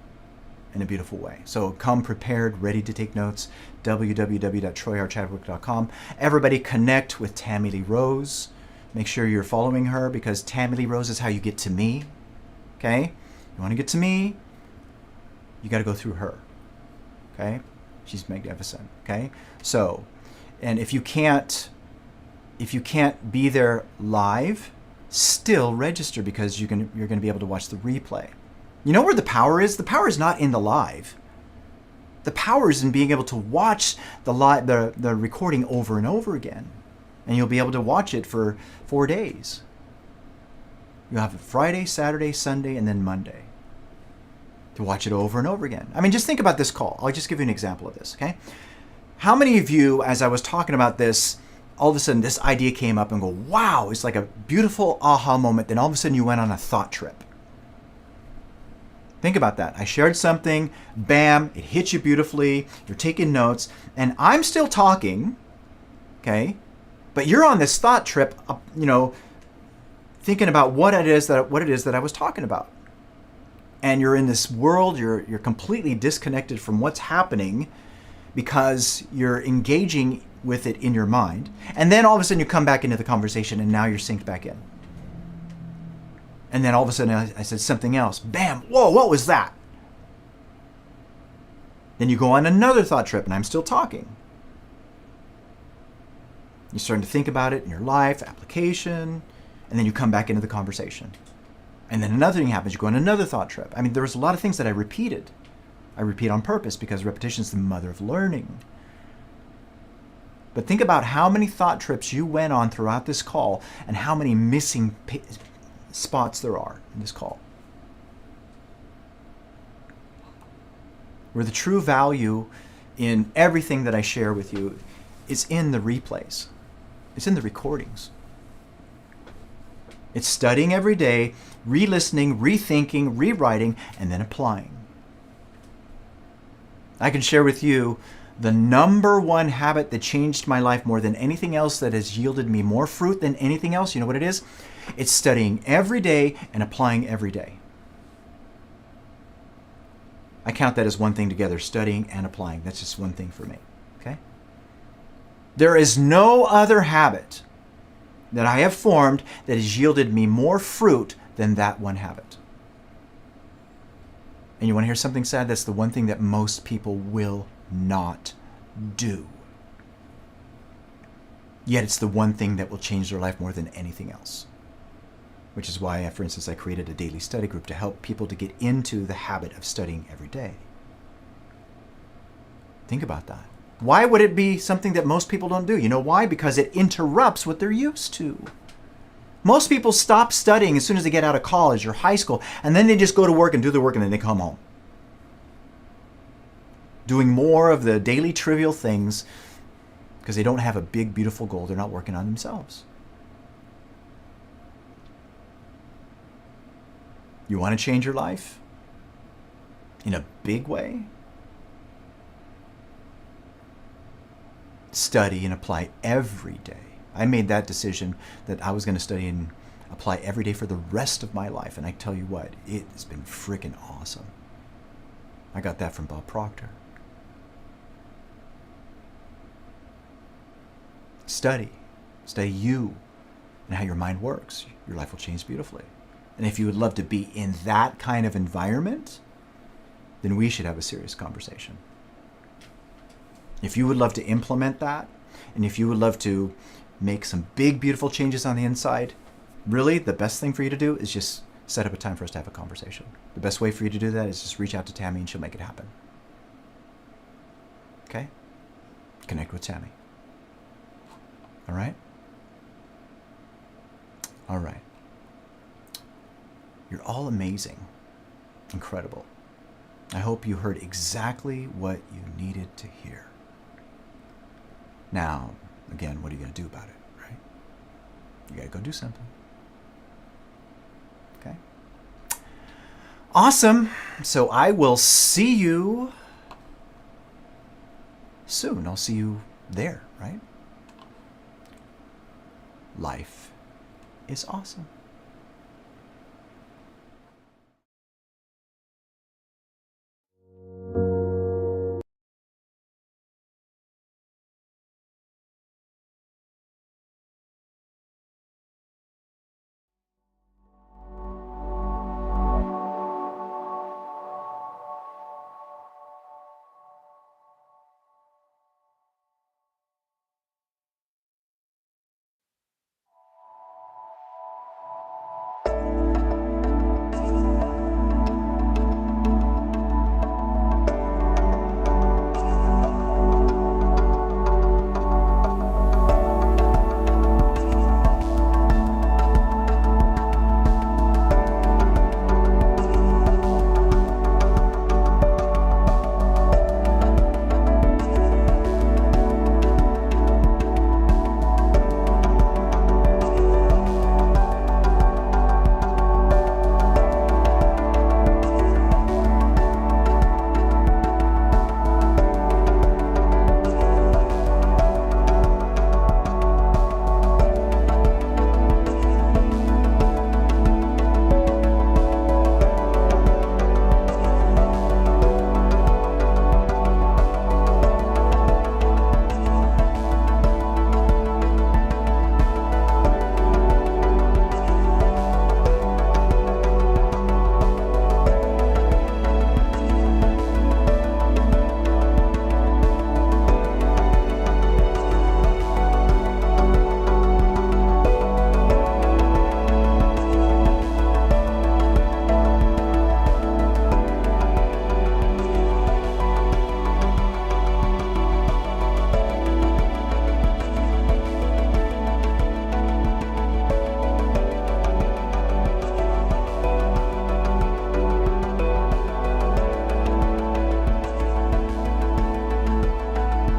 in a beautiful way. So come prepared, ready to take notes, www.troyrchadwick.com. Everybody connect with Tammy Lee Rose. Make sure you're following her, because Tammy Lee Rose is how you get to me. Okay? You want to get to me, you got to go through her. Okay? She's magnificent. Okay? So, and if you can't be there live, still register, because you're going to be able to watch the replay. You know where the power is? The power is not in the live. The power is in being able to watch the recording over and over again. And you'll be able to watch it for 4 days. You'll have it Friday, Saturday, Sunday, and then Monday to watch it over and over again. I mean, just think about this call. I'll just give you an example of this, okay? How many of you, as I was talking about this, all of a sudden this idea came up and go, wow, it's like a beautiful aha moment. Then all of a sudden you went on a thought trip. Think about that. I shared something, bam, it hit you beautifully. You're taking notes, and I'm still talking, okay? But you're on this thought trip, thinking about what it is that I was talking about. And you're in this world, you're completely disconnected from what's happening, because you're engaging with it in your mind. And then all of a sudden you come back into the conversation, and now you're synced back in. And then all of a sudden I said something else. Bam! Whoa, what was that? Then you go on another thought trip, and I'm still talking. You're starting to think about it in your life, application, and then you come back into the conversation. And then another thing happens. You go on another thought trip. I mean, there was a lot of things that I repeated. I repeat on purpose, because repetition is the mother of learning. But think about how many thought trips you went on throughout this call, and how many missing spots there are in this call. Where the true value in everything that I share with you is in the replays. It's in the recordings. It's studying every day, re-listening, rethinking, rewriting, and then applying. I can share with you the number one habit that changed my life more than anything else, that has yielded me more fruit than anything else. You know what it is? It's studying every day and applying every day. I count that as one thing together, studying and applying. That's just one thing for me, okay? There is no other habit that I have formed that has yielded me more fruit than that one habit. And you want to hear something sad? That's the one thing that most people will not do. Yet it's the one thing that will change their life more than anything else. Which is why, for instance, I created a daily study group to help people to get into the habit of studying every day. Think about that. Why would it be something that most people don't do? You know why? Because it interrupts what they're used to. Most people stop studying as soon as they get out of college or high school, and then they just go to work and do their work, and then they come home. Doing more of the daily trivial things because they don't have a big, beautiful goal. They're not working on themselves. You want to change your life in a big way? Study and apply every day. I made that decision that I was going to study and apply every day for the rest of my life. And I tell you what, it has been freaking awesome. I got that from Bob Proctor. Study you and how your mind works. Your life will change beautifully. And if you would love to be in that kind of environment, then we should have a serious conversation. If you would love to implement that, and if you would love to make some big, beautiful changes on the inside, really, the best thing for you to do is just set up a time for us to have a conversation. The best way for you to do that is just reach out to Tammy, and she'll make it happen. Okay? Connect with Tammy. All right? All right. You're all amazing, incredible. I hope you heard exactly what you needed to hear. Now, again, what are you going to do about it, right? You gotta go do something. Okay. Awesome. So I will see you soon. I'll see you there, right? Life is awesome.